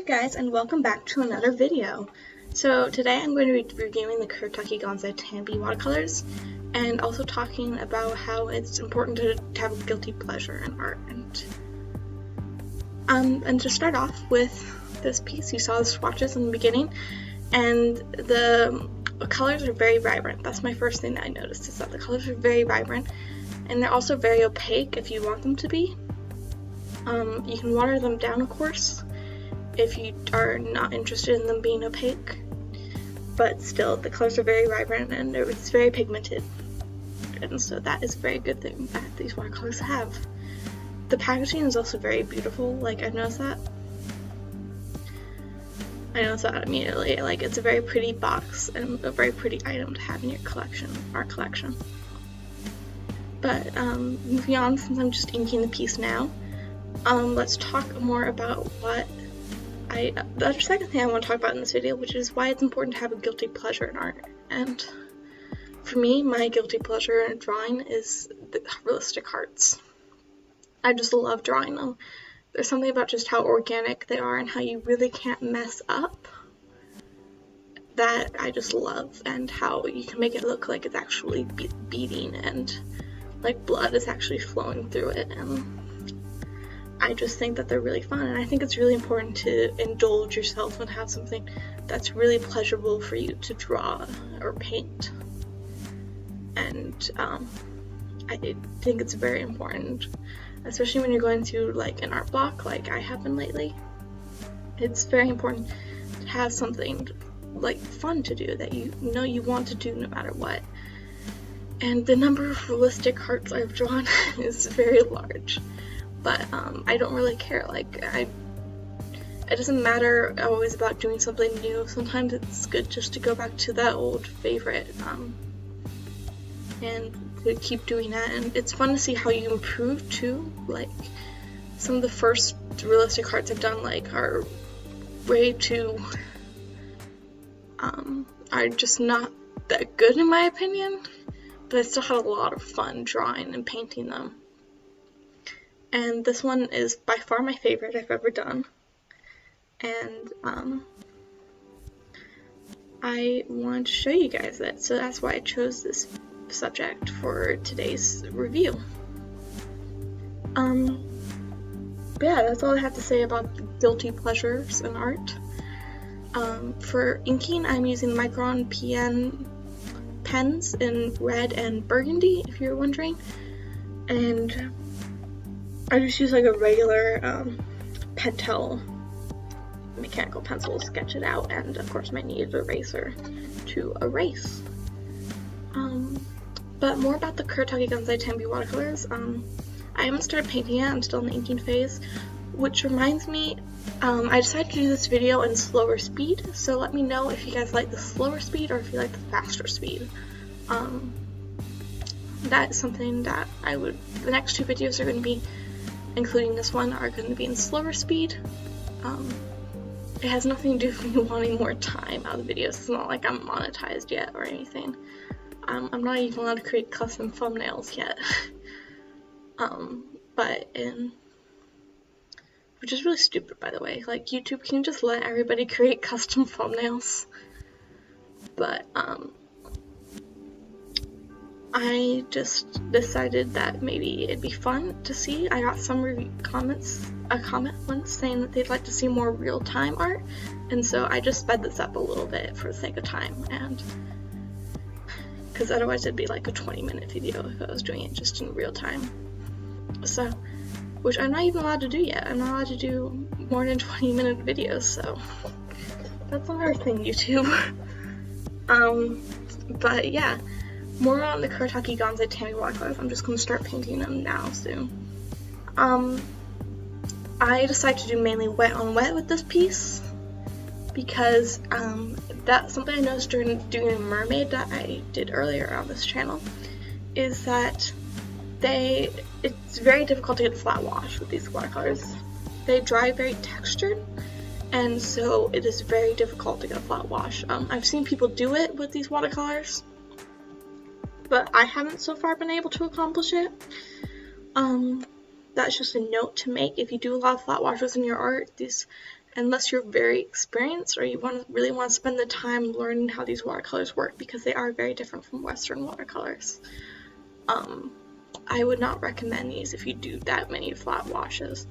guys, and welcome back to another video. So today I'm going to be reviewing the Kuretake Gansai Tambi Watercolors and also talking about how it's important to have a guilty pleasure in art. And to start off with this piece, you saw the swatches in the beginning, and the colors are very vibrant. That's my first thing that I noticed, is that the colors are very vibrant, and they're also very opaque if you want them to be. You can water them down, of course, if you are not interested in them being opaque, but still the colors are very vibrant and it's very pigmented, and so that is a very good thing that these watercolors have. The packaging is also very beautiful. Like, I noticed that immediately. Like, it's a very pretty box and a very pretty item to have in your collection, art collection. But moving on, since I'm just inking the piece now, let's talk more about the other second thing I want to talk about in this video, which is why it's important to have a guilty pleasure in art. And for me, my guilty pleasure in drawing is the realistic hearts. I just love drawing them. There's something about just how organic they are and how you really can't mess up that I just love, and how you can make it look like it's actually beating and like blood is actually flowing through it. And I just think that they're really fun, and I think it's really important to indulge yourself and have something that's really pleasurable for you to draw or paint. And I think it's very important, especially when you're going through like an art block like I have been lately. It's very important to have something like fun to do that you know you want to do no matter what. And the number of realistic hearts I've drawn is very large. But I don't really care. Like, it doesn't matter always about doing something new. Sometimes it's good just to go back to that old favorite and to keep doing that. And it's fun to see how you improve too. Like, some of the first realistic hearts I've done are way too are just not that good in my opinion. But I still had a lot of fun drawing and painting them. And this one is by far my favorite I've ever done. And I wanted to show you guys it, so that's why I chose this subject for today's review. But yeah, that's all I have to say about guilty pleasures in art. For inking, I'm using Micron PN pens in red and burgundy, if you're wondering. And I just use like a regular Pental mechanical pencil to sketch it out, and of course my kneaded eraser to erase. But more about the Kuretake Gansai Tambi Watercolors. I haven't started painting yet, I'm still in the inking phase, which reminds me, I decided to do this video in slower speed, so let me know if you guys like the slower speed or if you like the faster speed. That's something that the next two videos are going to be, including this one, are going to be in slower speed. It has nothing to do with me wanting more time out of the videos. It's not like I'm monetized yet or anything. I'm not even allowed to create custom thumbnails yet. Which is really stupid, by the way. Like, YouTube, can you just let everybody create custom thumbnails? But I just decided that maybe it'd be fun to see. I got some a comment once saying that they'd like to see more real-time art, and so I just sped this up a little bit for the sake of time, and because otherwise it'd be like a 20-minute video if I was doing it just in real time. So, which I'm not even allowed to do yet. I'm not allowed to do more than 20-minute videos, so that's another thing, YouTube. But yeah. More on the Kuretake Gansai Tambi Watercolors. I'm just going to start painting them now soon. I decided to do mainly wet on wet with this piece because that's something I noticed during doing a mermaid that I did earlier on this channel, is that it's very difficult to get a flat wash with these watercolors. They dry very textured, and so it is very difficult to get a flat wash. I've seen people do it with these watercolors, but I haven't so far been able to accomplish it. That's just a note to make. If you do a lot of flat washes in your art, these unless you're very experienced or you really want to spend the time learning how these watercolors work, because they are very different from Western watercolors. I would not recommend these if you do that many flat washes.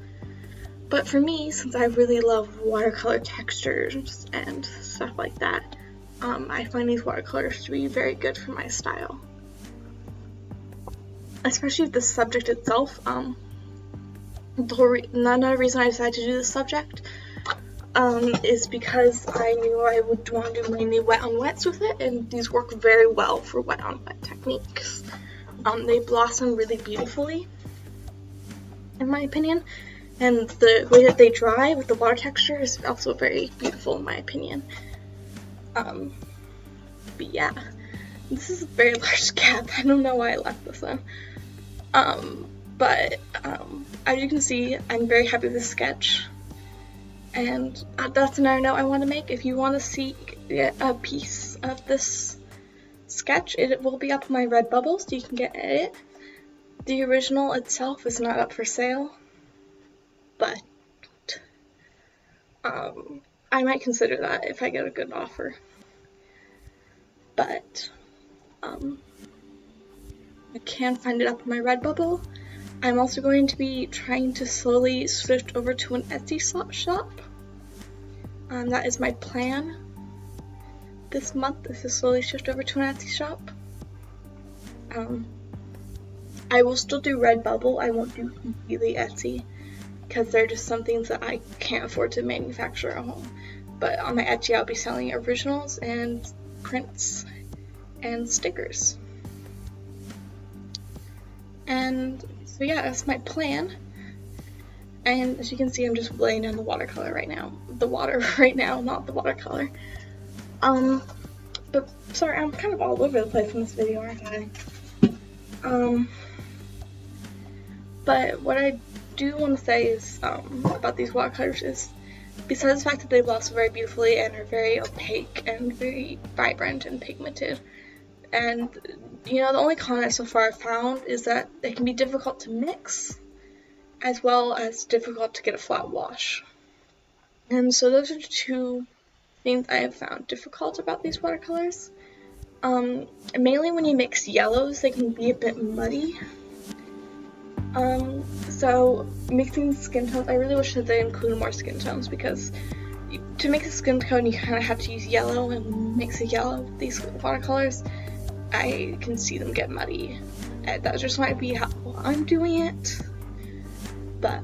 But for me, since I really love watercolor textures and stuff like that, I find these watercolors to be very good for my style. Especially with the subject itself. Another reason I decided to do this subject is because I knew I would want to do mainly wet on wets with it, and these work very well for wet on wet techniques. They blossom really beautifully, in my opinion, and the way that they dry with the water texture is also very beautiful in my opinion. But yeah, this is a very large gap. I don't know why I left this in. But as you can see, I'm very happy with this sketch, and that's another note I want to make. If you want to see a piece of this sketch, it will be up on my Redbubble, so you can get it. The original itself is not up for sale, but I might consider that if I get a good offer. But I can find it up on my Redbubble. I'm also going to be trying to slowly switch over to an Etsy shop. That is my plan this month, is to slowly shift over to an Etsy shop. I will still do Redbubble. I won't do completely Etsy, because there are just some things that I can't afford to manufacture at home. But on my Etsy, I'll be selling originals and prints and stickers. And so yeah, that's my plan. And as you can see, I'm just laying down the watercolor right now. The water right now, not the watercolor. But sorry, I'm kind of all over the place in this video, aren't I? But what I do want to say is about these watercolors is, besides the fact that they blossom very beautifully and are very opaque and very vibrant and pigmented, and you know, the only con so far I've found is that they can be difficult to mix, as well as difficult to get a flat wash. And so those are the two things I have found difficult about these watercolors. Mainly when you mix yellows, they can be a bit muddy. So mixing skin tones, I really wish that they included more skin tones, because to make a skin tone you kind of have to use yellow, and mix a yellow with these watercolors, I can see them get muddy. And that just might be how I'm doing it. But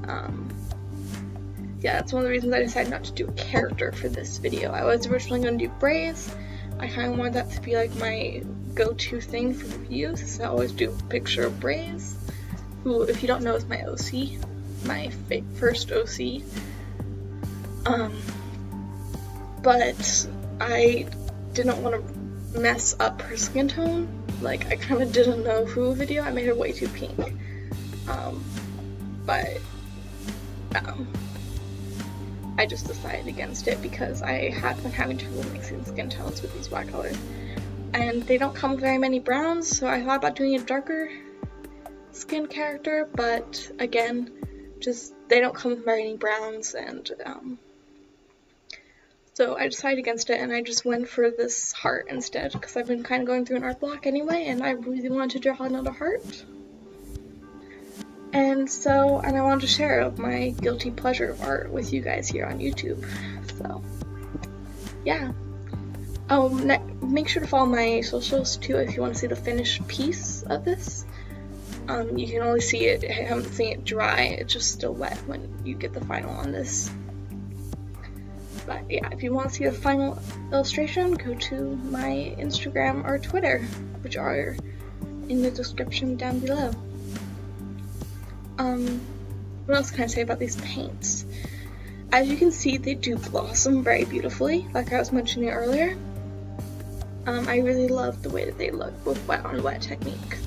yeah, that's one of the reasons I decided not to do a character for this video. I was originally going to do braids. I kind of wanted that to be like my go-to thing for reviews, so I always do a picture of braids, who, if you don't know, is my OC, my first OC. But I didn't want to mess up her skin tone. Like, I kind of did a no who video. I made her way too pink. I just decided against it because I have been having trouble mixing skin tones with these watercolors. And they don't come with very many browns, so I thought about doing a darker skin character, but again, just they don't come with very many browns, and so I decided against it, and I just went for this heart instead, because I've been kind of going through an art block anyway, and I really wanted to draw another heart. And I wanted to share my guilty pleasure of art with you guys here on YouTube. So, yeah. Make sure to follow my socials too if you want to see the finished piece of this. You can only see it, I haven't seen it dry, it's just still wet when you get the final on this. But yeah, if you want to see the final illustration, go to my Instagram or Twitter, which are in the description down below. What else can I say about these paints? As you can see, they do blossom very beautifully, like I was mentioning earlier. I really love the way that they look with wet on wet technique.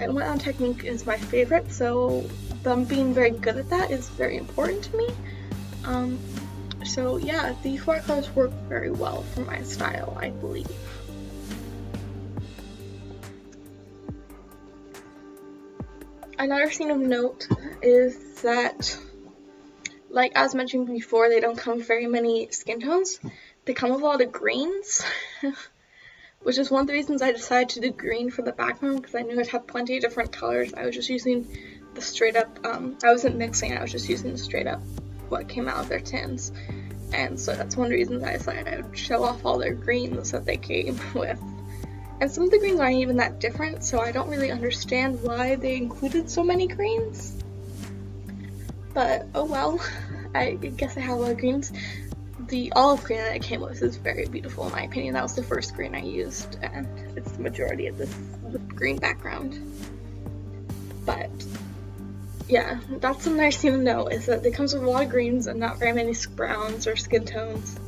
And wet on technique is my favorite, so them being very good at that is very important to me. So yeah, these watercolors work very well for my style, I believe. Another thing of note is that like I was mentioning before, they don't come with very many skin tones. They come with a lot of greens, which is one of the reasons I decided to do green for the background, because I knew I'd have plenty of different colors. I was just using the straight up, I wasn't mixing, I was just using the straight up what came out of their tins. And so that's one of the reasons I decided I would show off all their greens that they came with. And some of the greens aren't even that different, so I don't really understand why they included so many greens. But oh well, I guess I have a lot of greens. The olive green that it came with is very beautiful in my opinion. That was the first green I used, and it's the majority of this green background. But yeah, that's a nice thing to know, is that it comes with a lot of greens and not very many browns or skin tones.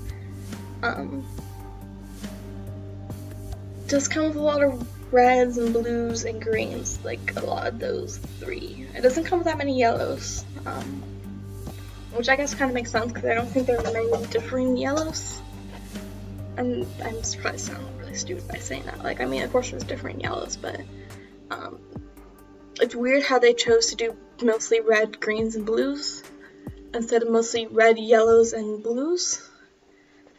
Does come with a lot of reds and blues and greens, like a lot of those three. It doesn't come with that many yellows, which I guess kind of makes sense because I don't think there are many differing yellows. And I'm probably sounding really stupid by saying that. Like, I mean, of course there's different yellows, but it's weird how they chose to do mostly red, greens, and blues instead of mostly red, yellows, and blues.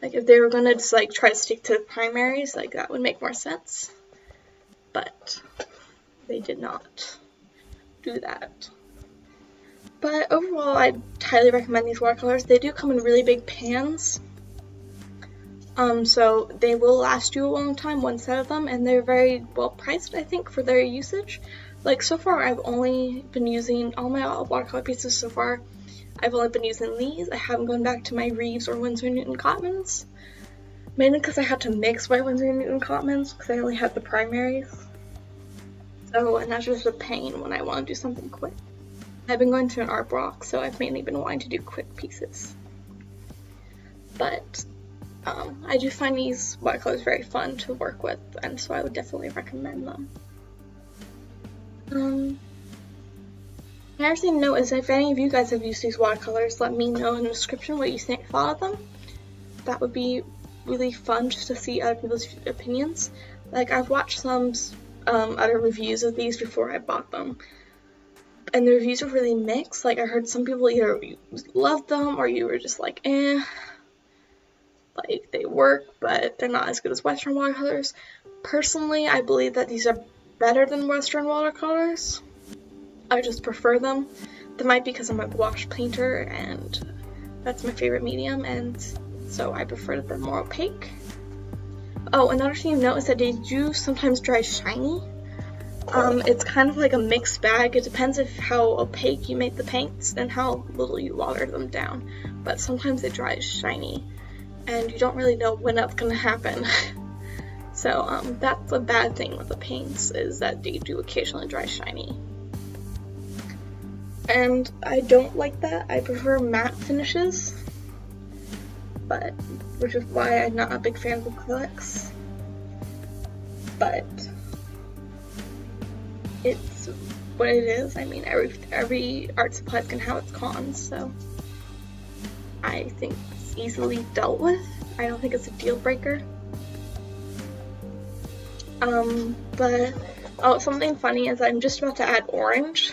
Like, if they were gonna just like try to stick to the primaries, like that would make more sense. But they did not do that. But overall, I'd highly recommend these watercolors. They do come in really big pans. So they will last you a long time, one set of them, and they're very well priced, I think, for their usage. Like, so far, I've only been using all my watercolor pieces so far. I've only been using these. I haven't gone back to my Reeves or Winsor & Newton Cotmans. Mainly because I had to mix my Winsor & Newton Cotmans because I only had the primaries. So, and that's just a pain when I want to do something quick. I've been going to an art block, so I've mainly been wanting to do quick pieces. But I do find these watercolors very fun to work with, and so I would definitely recommend them. Another thing to note is if any of you guys have used these watercolors, let me know in the description what you thought of them. That would be really fun just to see other people's opinions. Like, I've watched some other reviews of these before I bought them, and the reviews are really mixed. Like, I heard some people either loved them or you were just like, eh. Like, they work, but they're not as good as Western watercolors. Personally, I believe that these are better than Western watercolors. I just prefer them. That might be because I'm a gouache painter and that's my favorite medium, and so I prefer that they're more opaque. Oh, another thing to note is that they do sometimes dry shiny. It's kind of like a mixed bag. It depends if how opaque you make the paints and how little you water them down. But sometimes they dry shiny, and you don't really know when that's gonna happen. So that's a bad thing with the paints, is that they do occasionally dry shiny. And I don't like that. I prefer matte finishes, which is why I'm not a big fan of acrylics. But it's what it is. I mean, every art supply can have its cons, so I think it's easily dealt with. I don't think it's a deal breaker. But something funny is I'm just about to add orange,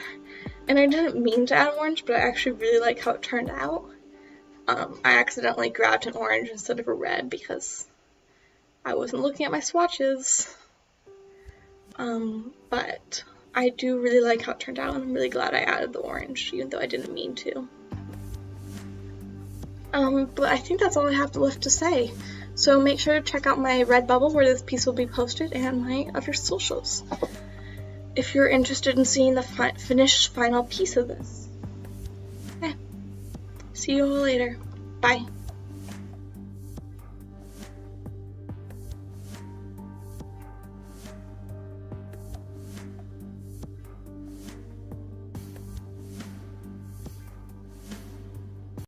and I didn't mean to add orange, but I actually really like how it turned out. I accidentally grabbed an orange instead of a red because I wasn't looking at my swatches. But I do really like how it turned out, and I'm really glad I added the orange, even though I didn't mean to. But I think that's all I have left to say. So make sure to check out my Redbubble where this piece will be posted, and my other socials, if you're interested in seeing the finished final piece of this. Okay. See you all later. Bye.